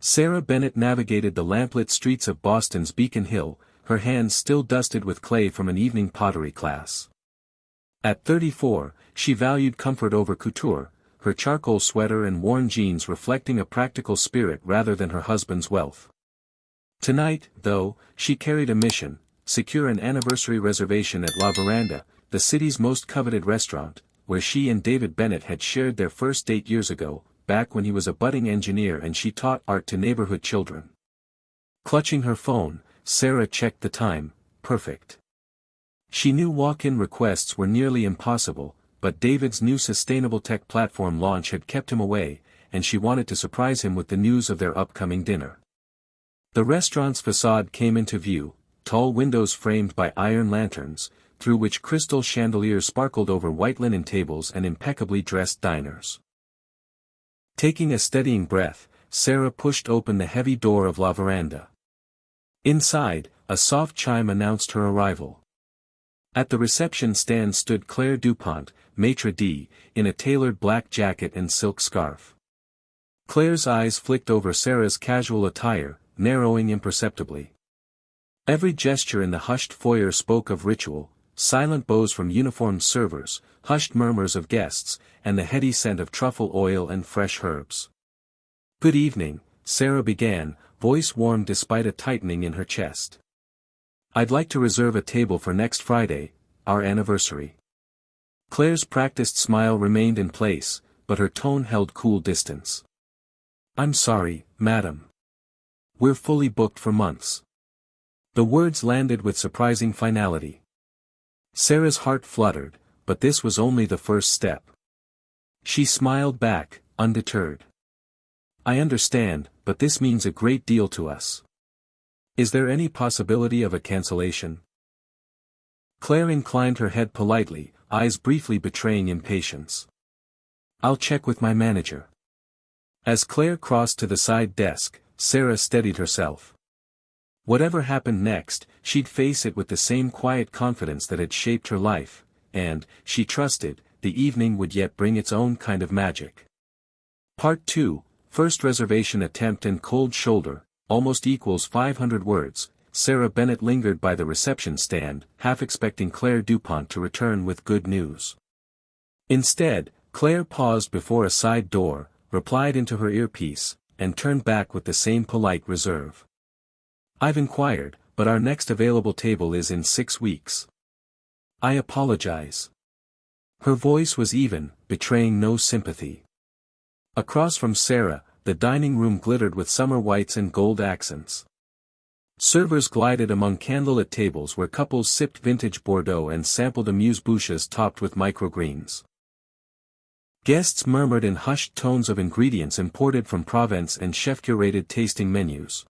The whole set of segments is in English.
Sarah Bennett navigated the lamplit streets of Boston's Beacon Hill, her hands still dusted with clay from an evening pottery class. At 34, she valued comfort over couture, her charcoal sweater and worn jeans reflecting a practical spirit rather than her husband's wealth. Tonight, though, she carried a mission: secure an anniversary reservation at La Veranda, the city's most coveted restaurant, where she and David Bennett had shared their first date years ago, back when he was a budding engineer and she taught art to neighborhood children. Clutching her phone, Sarah checked the time. Perfect. She knew walk-in requests were nearly impossible, but David's new sustainable tech platform launch had kept him away, and she wanted to surprise him with the news of their upcoming dinner. The restaurant's facade came into view, tall windows framed by iron lanterns, through which crystal chandeliers sparkled over white linen tables and impeccably dressed diners. Taking a steadying breath, Sarah pushed open the heavy door of La Veranda. Inside, a soft chime announced her arrival. At the reception stand stood Claire Dupont, maitre d', in a tailored black jacket and silk scarf. Claire's eyes flicked over Sarah's casual attire, narrowing imperceptibly. Every gesture in the hushed foyer spoke of ritual: silent bows from uniformed servers, hushed murmurs of guests, and the heady scent of truffle oil and fresh herbs. "Good evening," Sarah began, voice warm despite a tightening in her chest. "I'd like to reserve a table for next Friday, our anniversary." Claire's practiced smile remained in place, but her tone held cool distance. "I'm sorry, madam. We're fully booked for months." The words landed with surprising finality. Sarah's heart fluttered, but this was only the first step. She smiled back, undeterred. "I understand, but this means a great deal to us. Is there any possibility of a cancellation?" Claire inclined her head politely, eyes briefly betraying impatience. "I'll check with my manager." As Claire crossed to the side desk, Sarah steadied herself. Whatever happened next, she'd face it with the same quiet confidence that had shaped her life, and, she trusted, the evening would yet bring its own kind of magic. Part 2, First reservation attempt and cold shoulder, almost equals 500 words. Sarah Bennett lingered by the reception stand, half expecting Claire Dupont to return with good news. Instead, Claire paused before a side door, replied into her earpiece, and turned back with the same polite reserve. "I've inquired, but our next available table is in 6 weeks. I apologize." Her voice was even, betraying no sympathy. Across from Sarah, the dining room glittered with summer whites and gold accents. Servers glided among candlelit tables where couples sipped vintage Bordeaux and sampled amuse-bouches topped with microgreens. Guests murmured in hushed tones of ingredients imported from Provence and chef-curated tasting menus.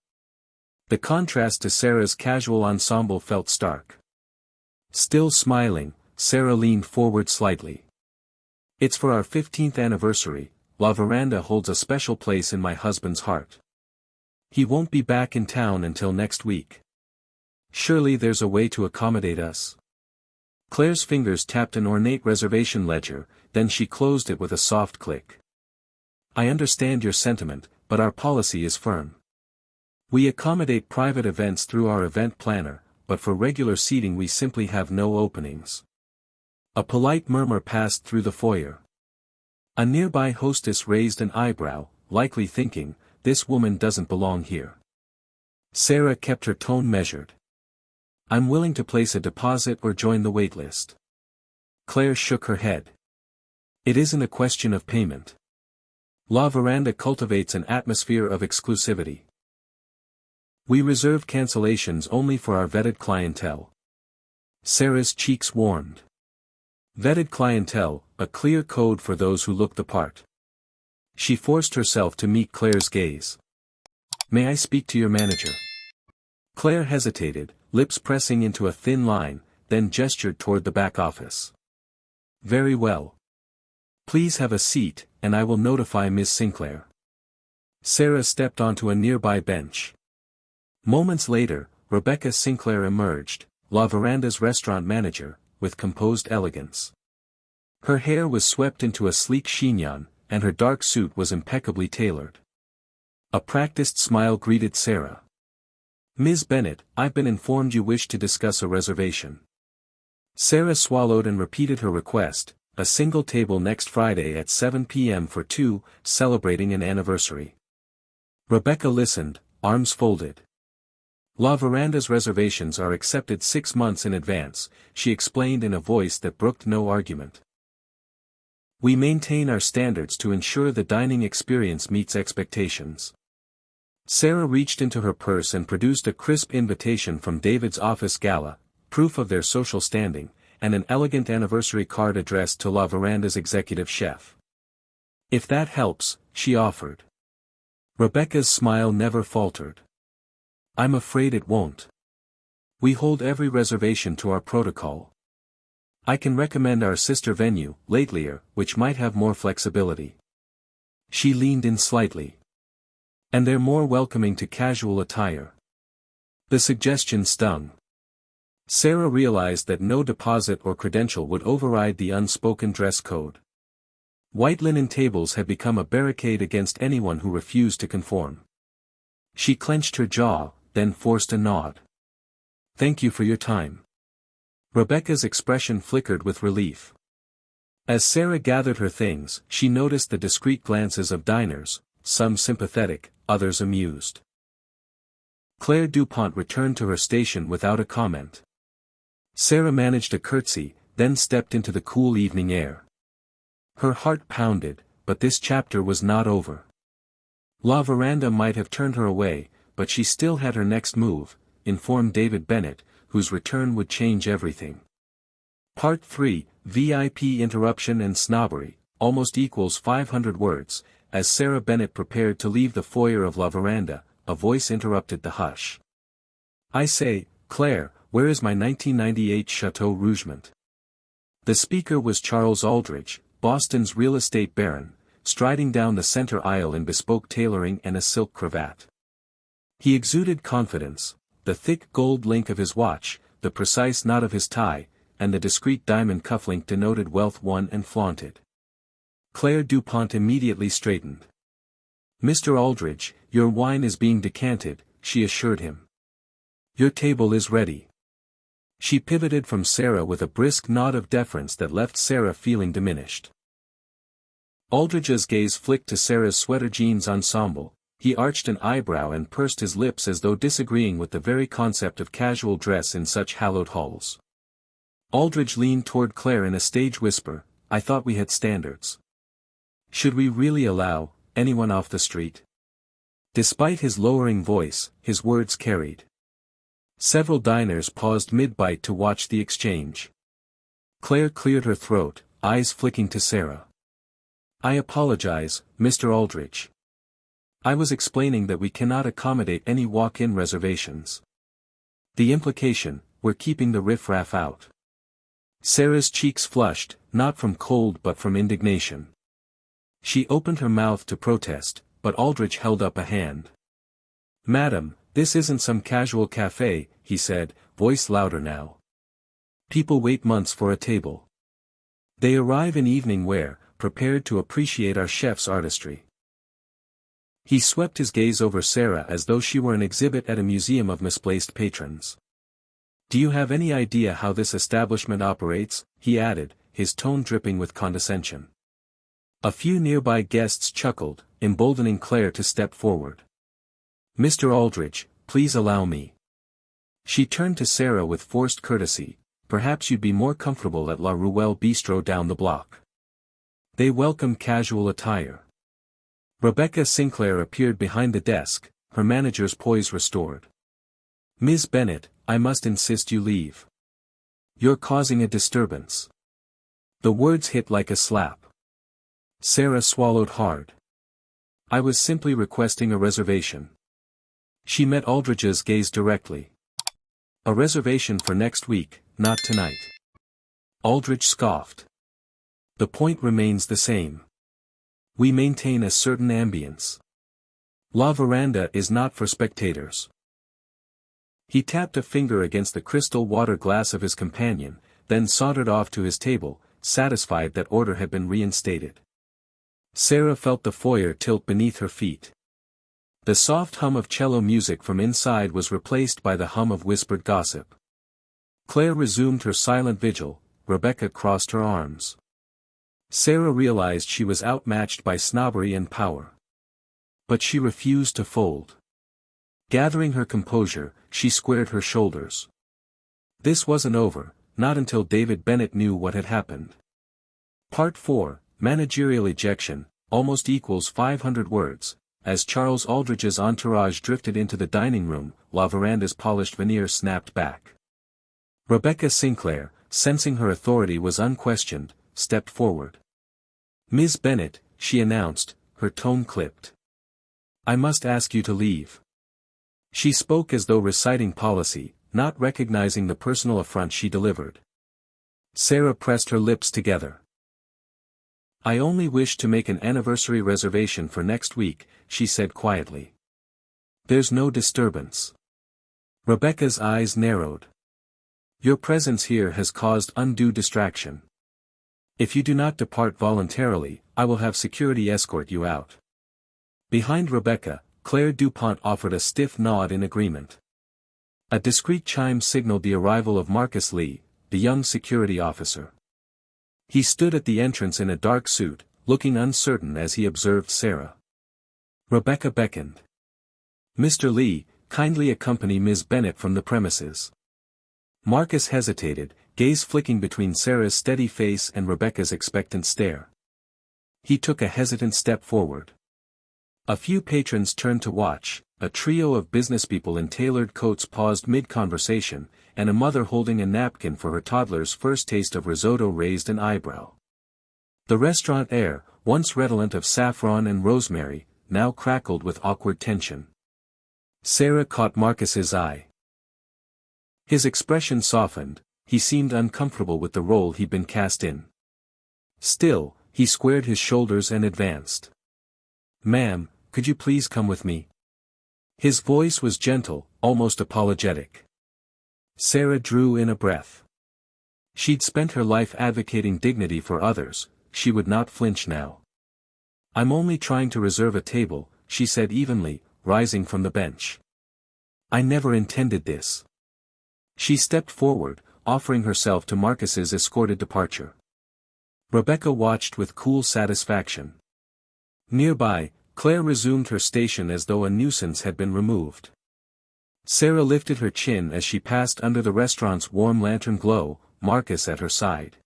The contrast to Sarah's casual ensemble felt stark. Still smiling, Sarah leaned forward slightly. "It's for our 15th anniversary. La Veranda holds a special place in my husband's heart. He won't be back in town until next week. Surely there's a way to accommodate us." Claire's fingers tapped an ornate reservation ledger, then she closed it with a soft click. "I understand your sentiment, but our policy is firm. We accommodate private events through our event planner, but for regular seating we simply have no openings." A polite murmur passed through the foyer. A nearby hostess raised an eyebrow, likely thinking, "This woman doesn't belong here." Sarah kept her tone measured. "I'm willing to place a deposit or join the waitlist." Claire shook her head. "It isn't a question of payment. La Veranda cultivates an atmosphere of exclusivity. We reserve cancellations only for our vetted clientele." Sarah's cheeks warmed. Vetted clientele, a clear code for those who look the part. She forced herself to meet Claire's gaze. "May I speak to your manager?" Claire hesitated, lips pressing into a thin line, then gestured toward the back office. "Very well. Please have a seat, and I will notify Ms. Sinclair." Sarah stepped onto a nearby bench. Moments later, Rebecca Sinclair emerged, La Veranda's restaurant manager, with composed elegance. Her hair was swept into a sleek chignon, and her dark suit was impeccably tailored. A practiced smile greeted Sarah. "Ms. Bennett, I've been informed you wish to discuss a reservation." Sarah swallowed and repeated her request, a single table next Friday at 7 p.m. for two, celebrating an anniversary. Rebecca listened, arms folded. La Veranda's reservations are accepted 6 months in advance, she explained in a voice that brooked no argument. "We maintain our standards to ensure the dining experience meets expectations." Sarah reached into her purse and produced a crisp invitation from David's office gala, proof of their social standing, and an elegant anniversary card addressed to La Veranda's executive chef. "If that helps," she offered. Rebecca's smile never faltered. "I'm afraid it won't. We hold every reservation to our protocol. I can recommend our sister venue, Latelier, which might have more flexibility." She leaned in slightly. "And they're more welcoming to casual attire." The suggestion stung. Sarah realized that no deposit or credential would override the unspoken dress code. White linen tables had become a barricade against anyone who refused to conform. She clenched her jaw, then forced a nod. "Thank you for your time." Rebecca's expression flickered with relief. As Sarah gathered her things, she noticed the discreet glances of diners, some sympathetic, others amused. Claire Dupont returned to her station without a comment. Sarah managed a curtsy, then stepped into the cool evening air. Her heart pounded, but this chapter was not over. La Veranda might have turned her away, but she still had her next move, inform David Bennett, whose return would change everything. Part 3, VIP Interruption and Snobbery, almost equals 500 words. As Sarah Bennett prepared to leave the foyer of La Veranda, a voice interrupted the hush. "I say, Claire, where is my 1998 Chateau Rougemont?" The speaker was Charles Aldrich, Boston's real estate baron, striding down the center aisle in bespoke tailoring and a silk cravat. He exuded confidence, the thick gold link of his watch, the precise knot of his tie, and the discreet diamond cufflink denoted wealth won and flaunted. Claire Dupont immediately straightened. "Mr. Aldrich, your wine is being decanted," she assured him. "Your table is ready." She pivoted from Sarah with a brisk nod of deference that left Sarah feeling diminished. Aldrich's gaze flicked to Sarah's sweater jeans ensemble. He arched an eyebrow and pursed his lips as though disagreeing with the very concept of casual dress in such hallowed halls. Aldrich leaned toward Claire in a stage whisper, "I thought we had standards. Should we really allow anyone off the street?" Despite his lowering voice, his words carried. Several diners paused mid-bite to watch the exchange. Claire cleared her throat, eyes flicking to Sarah. "I apologize, Mr. Aldrich. I was explaining that we cannot accommodate any walk-in reservations. The implication, we're keeping the riff-raff out." Sarah's cheeks flushed, not from cold but from indignation. She opened her mouth to protest, but Aldrich held up a hand. "Madam, this isn't some casual cafe," he said, voice louder now. "People wait months for a table. They arrive in evening wear, prepared to appreciate our chef's artistry." He swept his gaze over Sarah as though she were an exhibit at a museum of misplaced patrons. "Do you have any idea how this establishment operates?" he added, his tone dripping with condescension. A few nearby guests chuckled, emboldening Claire to step forward. "Mr. Aldrich, please allow me." She turned to Sarah with forced courtesy, "Perhaps you'd be more comfortable at La Ruelle Bistro down the block. They welcome casual attire." Rebecca Sinclair appeared behind the desk, her manager's poise restored. "Ms. Bennett, I must insist you leave. You're causing a disturbance." The words hit like a slap. Sarah swallowed hard. "I was simply requesting a reservation." She met Aldrich's gaze directly. "A reservation for next week, not tonight." Aldrich scoffed. "The point remains the same. We maintain a certain ambience. La Veranda is not for spectators." He tapped a finger against the crystal water glass of his companion, then sauntered off to his table, satisfied that order had been reinstated. Sarah felt the foyer tilt beneath her feet. The soft hum of cello music from inside was replaced by the hum of whispered gossip. Claire resumed her silent vigil. Rebecca crossed her arms. Sarah realized she was outmatched by snobbery and power. But she refused to fold. Gathering her composure, she squared her shoulders. This wasn't over, not until David Bennett knew what had happened. Part 4, Managerial Ejection, almost equals 500 words. As Charles Aldridge's entourage drifted into the dining room, La Veranda's polished veneer snapped back. Rebecca Sinclair, sensing her authority was unquestioned, stepped forward. "Ms. Bennett," she announced, her tone clipped. "I must ask you to leave." She spoke as though reciting policy, not recognizing the personal affront she delivered. Sarah pressed her lips together. "I only wish to make an anniversary reservation for next week," she said quietly. "There's no disturbance." Rebecca's eyes narrowed. "Your presence here has caused undue distraction. If you do not depart voluntarily, I will have security escort you out." Behind Rebecca, Claire Dupont offered a stiff nod in agreement. A discreet chime signaled the arrival of Marcus Lee, the young security officer. He stood at the entrance in a dark suit, looking uncertain as he observed Sarah. Rebecca beckoned. "Mr. Lee, kindly accompany Ms. Bennett from the premises." Marcus hesitated, gaze flicking between Sarah's steady face and Rebecca's expectant stare. He took a hesitant step forward. A few patrons turned to watch. A trio of businesspeople in tailored coats paused mid-conversation, and a mother holding a napkin for her toddler's first taste of risotto raised an eyebrow. The restaurant air, once redolent of saffron and rosemary, now crackled with awkward tension. Sarah caught Marcus's eye. His expression softened, he seemed uncomfortable with the role he'd been cast in. Still, he squared his shoulders and advanced. "Ma'am, could you please come with me?" His voice was gentle, almost apologetic. Sarah drew in a breath. She'd spent her life advocating dignity for others, she would not flinch now. "I'm only trying to reserve a table," she said evenly, rising from the bench. "I never intended this." She stepped forward, offering herself to Marcus's escorted departure. Rebecca watched with cool satisfaction. Nearby, Claire resumed her station as though a nuisance had been removed. Sarah lifted her chin as she passed under the restaurant's warm lantern glow, Marcus at her side.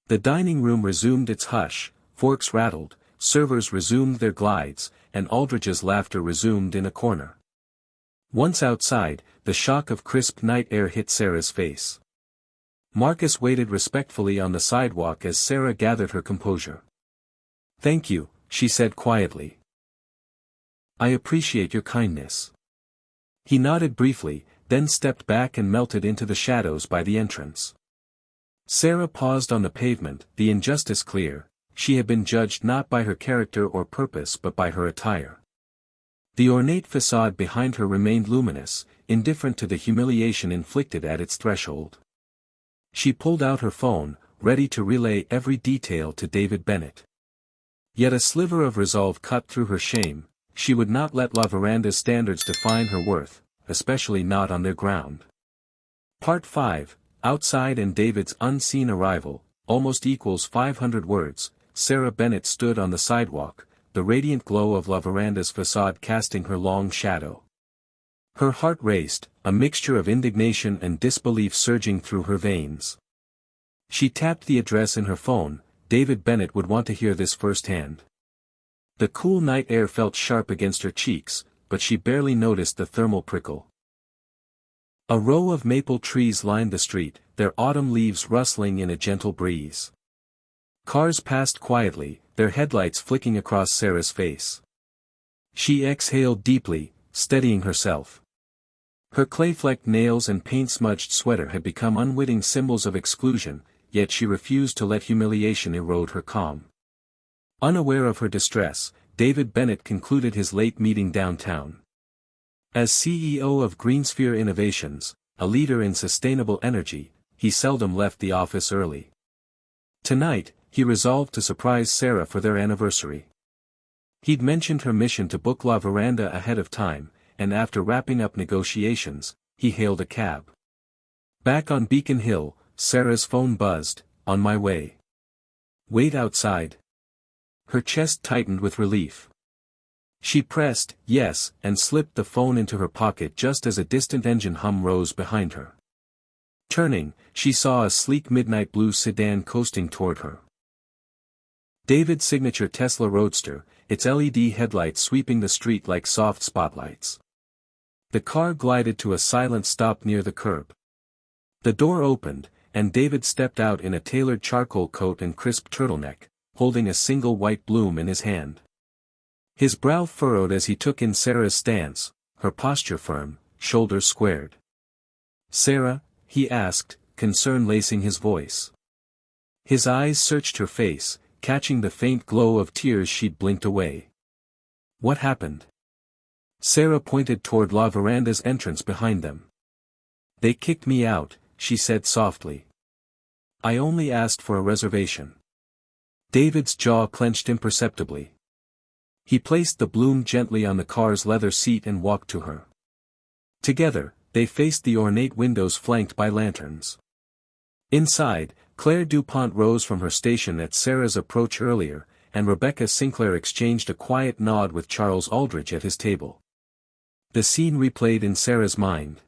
The dining room resumed its hush, forks rattled, servers resumed their glides, and Aldridge's laughter resumed in a corner. Once outside, the shock of crisp night air hit Sarah's face. Marcus waited respectfully on the sidewalk as Sarah gathered her composure. "Thank you," she said quietly. "I appreciate your kindness." He nodded briefly, then stepped back and melted into the shadows by the entrance. Sarah paused on the pavement, the injustice clear. She had been judged not by her character or purpose but by her attire. The ornate facade behind her remained luminous, indifferent to the humiliation inflicted at its threshold. She pulled out her phone, ready to relay every detail to David Bennett. Yet a sliver of resolve cut through her shame. She would not let La Veranda's standards define her worth, especially not on their ground. Part 5, Outside and David's unseen arrival, almost equals 500 words. Sarah Bennett stood on the sidewalk, the radiant glow of La Veranda's facade casting her long shadow. Her heart raced, a mixture of indignation and disbelief surging through her veins. She tapped the address in her phone. David Bennett would want to hear this firsthand. The cool night air felt sharp against her cheeks, but she barely noticed the thermal prickle. A row of maple trees lined the street, their autumn leaves rustling in a gentle breeze. Cars passed quietly, their headlights flicking across Sarah's face. She exhaled deeply, steadying herself. Her clay-flecked nails and paint-smudged sweater had become unwitting symbols of exclusion, yet she refused to let humiliation erode her calm. Unaware of her distress, David Bennett concluded his late meeting downtown. As CEO of Greensphere Innovations, a leader in sustainable energy, he seldom left the office early. Tonight, he resolved to surprise Sarah for their anniversary. He'd mentioned her mission to book La Veranda ahead of time, and after wrapping up negotiations, he hailed a cab. Back on Beacon Hill, Sarah's phone buzzed. On my way. Wait outside. Her chest tightened with relief. She pressed yes and slipped the phone into her pocket just as a distant engine hum rose behind her. Turning, she saw a sleek midnight blue sedan coasting toward her. David's signature Tesla Roadster, its LED headlights sweeping the street like soft spotlights. The car glided to a silent stop near the curb. The door opened, and David stepped out in a tailored charcoal coat and crisp turtleneck, holding a single white bloom in his hand. His brow furrowed as he took in Sarah's stance, her posture firm, shoulders squared. "Sarah?" he asked, concern lacing his voice. His eyes searched her face, catching the faint glow of tears she'd blinked away. "What happened?" Sarah pointed toward La Veranda's entrance behind them. "They kicked me out," she said softly. "I only asked for a reservation." David's jaw clenched imperceptibly. He placed the bloom gently on the car's leather seat and walked to her. Together, they faced the ornate windows flanked by lanterns. Inside, Claire DuPont rose from her station at Sarah's approach earlier, and Rebecca Sinclair exchanged a quiet nod with Charles Aldrich at his table. The scene replayed in Sarah's mind.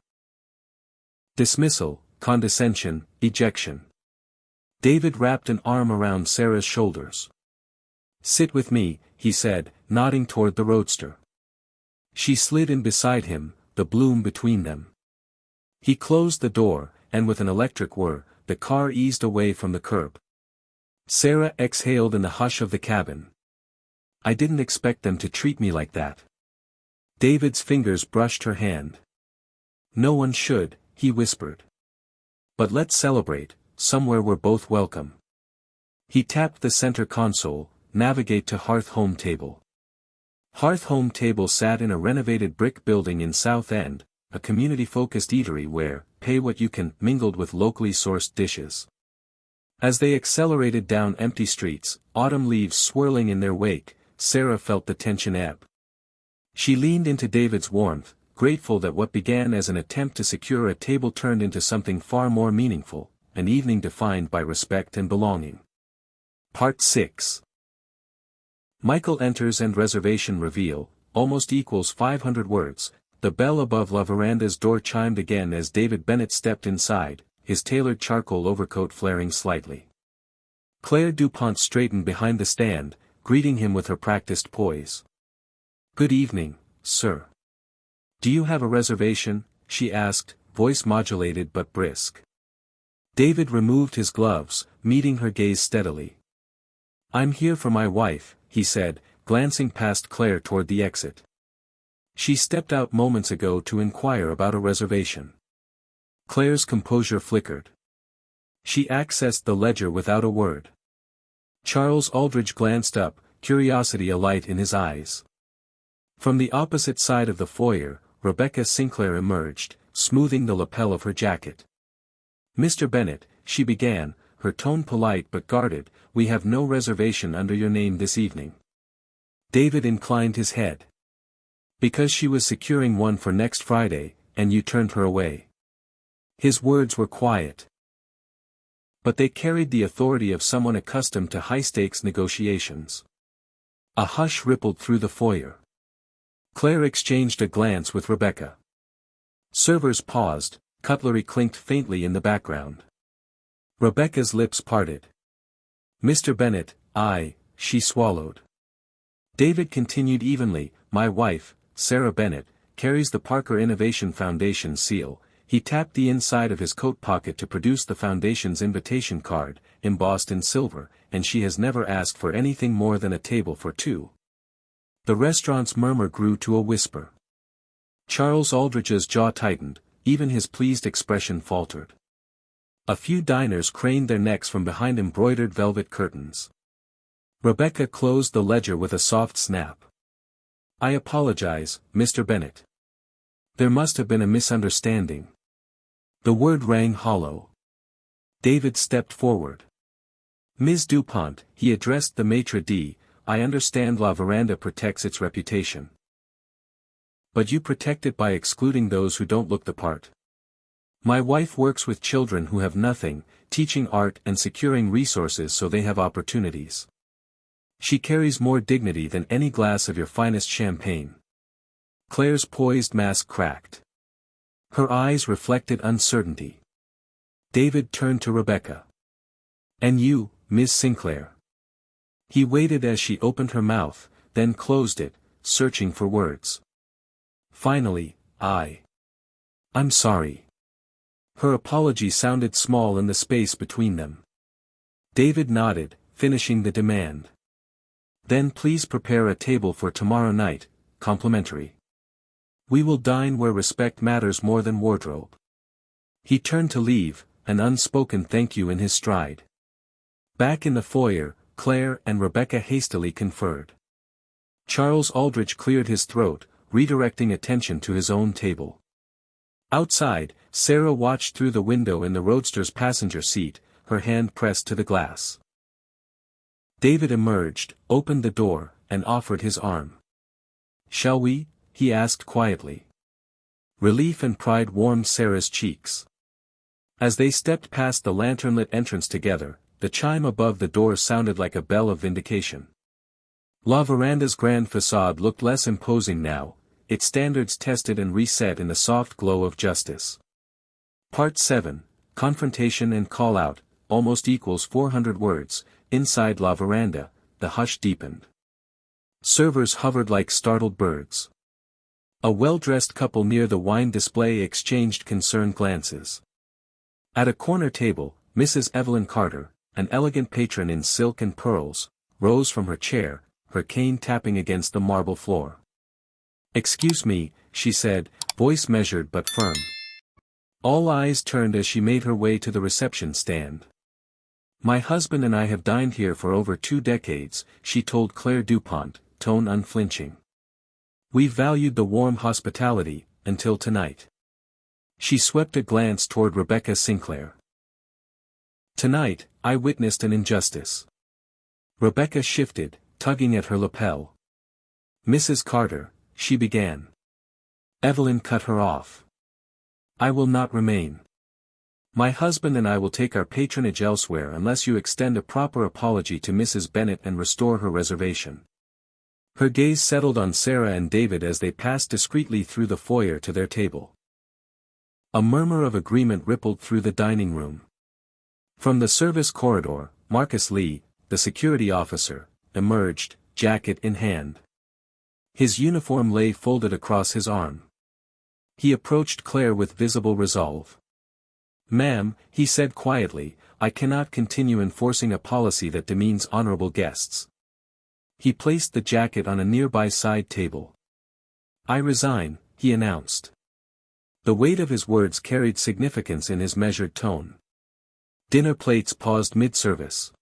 Dismissal, condescension, ejection. David wrapped an arm around Sarah's shoulders. "Sit with me," he said, nodding toward the roadster. She slid in beside him, the bloom between them. He closed the door, and with an electric whir, the car eased away from the curb. Sarah exhaled in the hush of the cabin. "I didn't expect them to treat me like that." David's fingers brushed her hand. "No one should," he whispered. "But let's celebrate, somewhere we're both welcome." He tapped the center console, "Navigate to Hearth Home Table." Hearth Home Table sat in a renovated brick building in South End, a community-focused eatery where, pay what you can, mingled with locally sourced dishes. As they accelerated down empty streets, autumn leaves swirling in their wake, Sarah felt the tension ebb. She leaned into David's warmth, grateful that what began as an attempt to secure a table turned into something far more meaningful, an evening defined by respect and belonging. Part 6. Michael enters and reservation reveal, almost equals 500 words. The bell above La Veranda's door chimed again as David Bennett stepped inside, his tailored charcoal overcoat flaring slightly. Claire DuPont straightened behind the stand, greeting him with her practiced poise. "Good evening, sir. Do you have a reservation?" she asked, voice modulated but brisk. David removed his gloves, meeting her gaze steadily. "I'm here for my wife," he said, glancing past Claire toward the exit. "She stepped out moments ago to inquire about a reservation." Claire's composure flickered. She accessed the ledger without a word. Charles Aldridge glanced up, curiosity alight in his eyes. From the opposite side of the foyer, Rebecca Sinclair emerged, smoothing the lapel of her jacket. "Mr. Bennett," she began, her tone polite but guarded, "we have no reservation under your name this evening." David inclined his head. "Because she was securing one for next Friday, and you turned her away." His words were quiet. But they carried the authority of someone accustomed to high-stakes negotiations. A hush rippled through the foyer. Claire exchanged a glance with Rebecca. Servers paused, cutlery clinked faintly in the background. Rebecca's lips parted. "Mr. Bennett, she swallowed. David continued evenly, "My wife, Sarah Bennett, carries the Parker Innovation Foundation seal." He tapped the inside of his coat pocket to produce the foundation's invitation card, embossed in silver, "and she has never asked for anything more than a table for two." The restaurant's murmur grew to a whisper. Charles Aldrich's jaw tightened, even his pleased expression faltered. A few diners craned their necks from behind embroidered velvet curtains. Rebecca closed the ledger with a soft snap. "I apologize, Mr. Bennett. There must have been a misunderstanding." The word rang hollow. David stepped forward. "Ms. DuPont," he addressed the maitre d', I understand La Veranda protects its reputation. But you protect it by excluding those who don't look the part. My wife works with children who have nothing, teaching art and securing resources so they have opportunities. She carries more dignity than any glass of your finest champagne. Claire's poised mask cracked. Her eyes reflected uncertainty. David turned to Rebecca. And you, Miss Sinclair. He waited as she opened her mouth, then closed it, searching for words. Finally, I'm sorry. Her apology sounded small in the space between them. David nodded, finishing the demand. Then please prepare a table for tomorrow night, complimentary. We will dine where respect matters more than wardrobe. He turned to leave, an unspoken thank you in his stride. Back in the foyer, Claire and Rebecca hastily conferred. Charles Aldrich cleared his throat, redirecting attention to his own table. Outside, Sarah watched through the window in the roadster's passenger seat, her hand pressed to the glass. David emerged, opened the door, and offered his arm. Shall we? He asked quietly. Relief and pride warmed Sarah's cheeks. As they stepped past the lantern-lit entrance together, the chime above the door sounded like a bell of vindication. La Veranda's grand facade looked less imposing now, its standards tested and reset in the soft glow of justice. Part 7, Confrontation and Call-Out, almost equals 400 words. Inside La Veranda, the hush deepened. Servers hovered like startled birds. A well-dressed couple near the wine display exchanged concerned glances. At a corner table, Mrs. Evelyn Carter, an elegant patron in silk and pearls, rose from her chair, her cane tapping against the marble floor. Excuse me, she said, voice measured but firm. All eyes turned as she made her way to the reception stand. My husband and I have dined here for over 2 decades, she told Claire DuPont, tone unflinching. We valued the warm hospitality, until tonight. She swept a glance toward Rebecca Sinclair. Tonight, I witnessed an injustice. Rebecca shifted, tugging at her lapel. Mrs. Carter, she began. Evelyn cut her off. I will not remain. My husband and I will take our patronage elsewhere unless you extend a proper apology to Mrs. Bennet and restore her reservation. Her gaze settled on Sarah and David as they passed discreetly through the foyer to their table. A murmur of agreement rippled through the dining room. From the service corridor, Marcus Lee, the security officer, emerged, jacket in hand. His uniform lay folded across his arm. He approached Claire with visible resolve. Ma'am, he said quietly, I cannot continue enforcing a policy that demeans honorable guests. He placed the jacket on a nearby side table. I resign, he announced. The weight of his words carried significance in his measured tone. Dinner plates paused mid-service.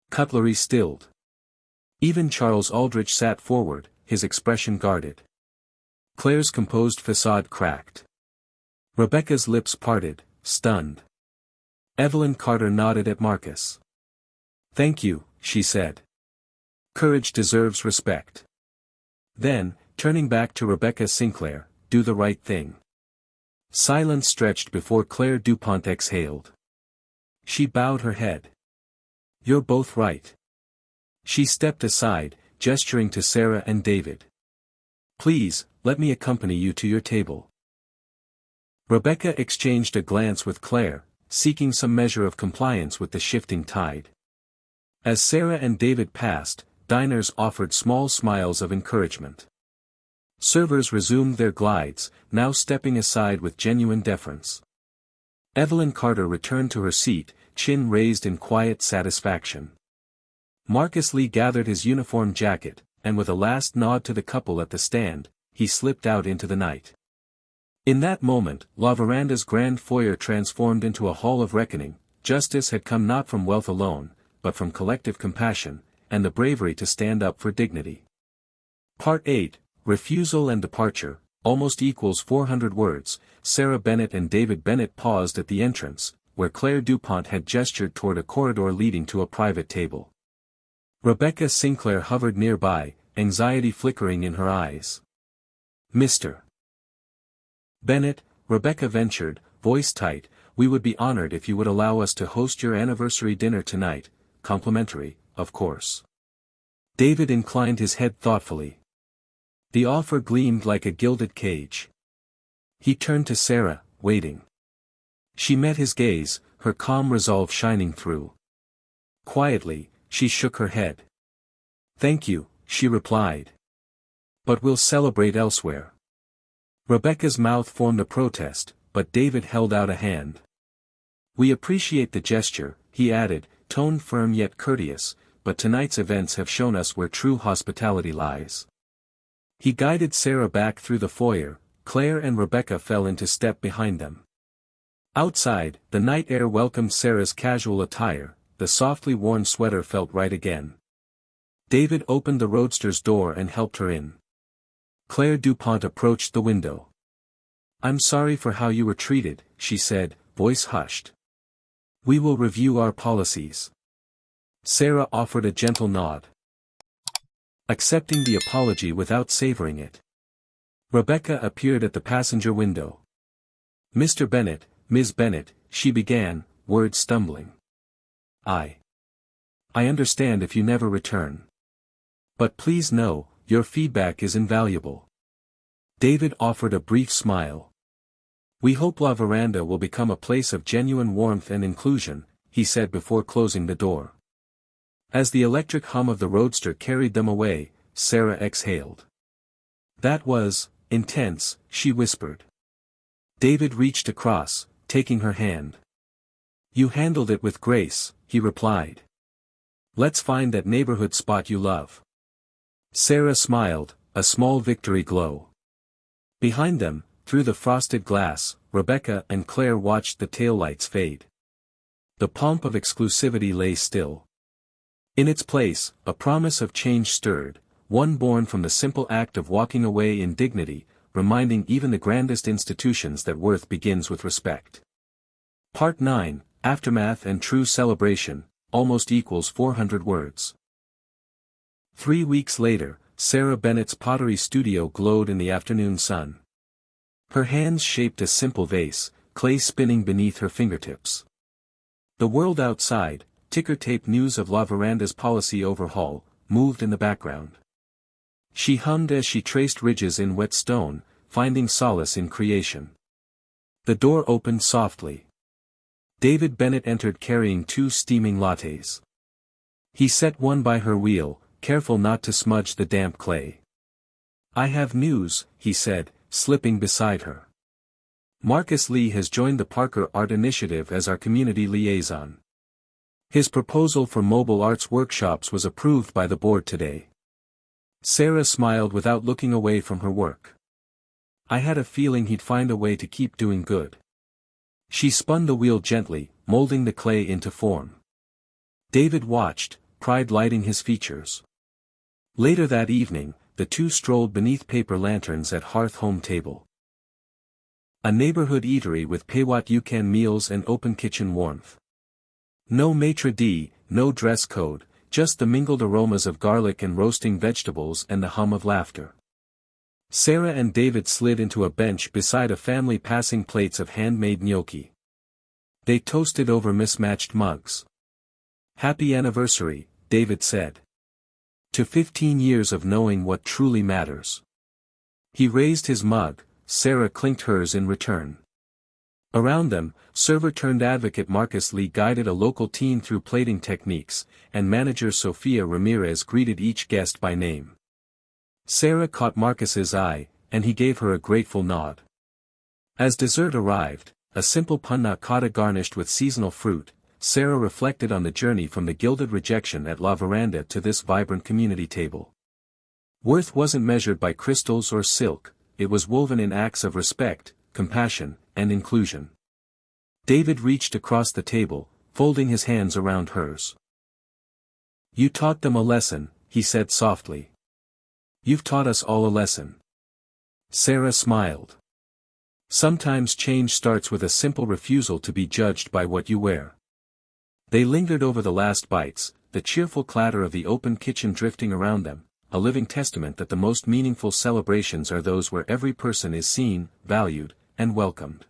Cutlery stilled. Even Charles Aldrich sat forward, his expression guarded. Claire's composed facade cracked. Rebecca's lips parted, stunned. Evelyn Carter nodded at Marcus. Thank you, she said. Courage deserves respect. Then, turning back to Rebecca Sinclair, do the right thing. Silence stretched before Claire DuPont exhaled. She bowed her head. You're both right. She stepped aside, gesturing to Sarah and David. Please, let me accompany you to your table. Rebecca exchanged a glance with Claire, seeking some measure of compliance with the shifting tide. As Sarah and David passed, diners offered small smiles of encouragement. Servers resumed their glides, now stepping aside with genuine deference. Evelyn Carter returned to her seat, chin raised in quiet satisfaction. Marcus Lee gathered his uniform jacket, and with a last nod to the couple at the stand, he slipped out into the night. In that moment, La Veranda's grand foyer transformed into a hall of reckoning. Justice had come not from wealth alone, but from collective compassion, and the bravery to stand up for dignity. Part 8, Refusal and Departure, almost equals 400 words. Sarah Bennet and David Bennet paused at the entrance, where Claire DuPont had gestured toward a corridor leading to a private table. Rebecca Sinclair hovered nearby, anxiety flickering in her eyes. Mr. Bennett, Rebecca ventured, voice tight, we would be honored if you would allow us to host your anniversary dinner tonight, complimentary, of course. David inclined his head thoughtfully. The offer gleamed like a gilded cage. He turned to Sarah, waiting. She met his gaze, her calm resolve shining through. Quietly, she shook her head. Thank you, she replied. But we'll celebrate elsewhere. Rebecca's mouth formed a protest, but David held out a hand. We appreciate the gesture, he added, tone firm yet courteous, but tonight's events have shown us where true hospitality lies. He guided Sarah back through the foyer. Claire and Rebecca fell into step behind them. Outside, the night air welcomed Sarah's casual attire, the softly worn sweater felt right again. David opened the roadster's door and helped her in. Claire DuPont approached the window. I'm sorry for how you were treated, she said, voice hushed. We will review our policies. Sarah offered a gentle nod, accepting the apology without savoring it. Rebecca appeared at the passenger window. Mr. Bennett, Ms. Bennett, she began, words stumbling. I understand if you never return. But please know, your feedback is invaluable. David offered a brief smile. We hope La Veranda will become a place of genuine warmth and inclusion, he said before closing the door. As the electric hum of the roadster carried them away, Sarah exhaled. That was intense, she whispered. David reached across, taking her hand. You handled it with grace, he replied. Let's find that neighborhood spot you love. Sarah smiled, a small victory glow. Behind them, through the frosted glass, Rebecca and Claire watched the taillights fade. The pomp of exclusivity lay still. In its place, a promise of change stirred, one born from the simple act of walking away in dignity, reminding even the grandest institutions that worth begins with respect. Part 9, Aftermath and True Celebration, almost equals 400 words. 3 weeks later, Sarah Bennett's pottery studio glowed in the afternoon sun. Her hands shaped a simple vase, clay spinning beneath her fingertips. The world outside, ticker-tape news of La Veranda's policy overhaul, moved in the background. She hummed as she traced ridges in wet stone, finding solace in creation. The door opened softly. David Bennett entered carrying 2 steaming lattes. He set one by her wheel, careful not to smudge the damp clay. I have news, he said, slipping beside her. Marcus Lee has joined the Parker Art Initiative as our community liaison. His proposal for mobile arts workshops was approved by the board today. Sarah smiled without looking away from her work. I had a feeling he'd find a way to keep doing good. She spun the wheel gently, molding the clay into form. David watched, pride lighting his features. Later that evening, the two strolled beneath paper lanterns at Hearth Home Table. A neighborhood eatery with pay-what-you-can meals and open kitchen warmth. No maitre d', no dress code, just the mingled aromas of garlic and roasting vegetables and the hum of laughter. Sarah and David slid into a bench beside a family passing plates of handmade gnocchi. They toasted over mismatched mugs. Happy anniversary, David said. To 15 years of knowing what truly matters. He raised his mug, Sarah clinked hers in return. Around them, server-turned-advocate Marcus Lee guided a local teen through plating techniques, and manager Sofia Ramirez greeted each guest by name. Sarah caught Marcus's eye, and he gave her a grateful nod. As dessert arrived, a simple panna cotta garnished with seasonal fruit, Sarah reflected on the journey from the gilded rejection at La Veranda to this vibrant community table. Worth wasn't measured by crystals or silk, it was woven in acts of respect, compassion, and inclusion. David reached across the table, folding his hands around hers. You taught them a lesson, he said softly. You've taught us all a lesson. Sarah smiled. Sometimes change starts with a simple refusal to be judged by what you wear. They lingered over the last bites, the cheerful clatter of the open kitchen drifting around them, a living testament that the most meaningful celebrations are those where every person is seen, valued, and welcomed.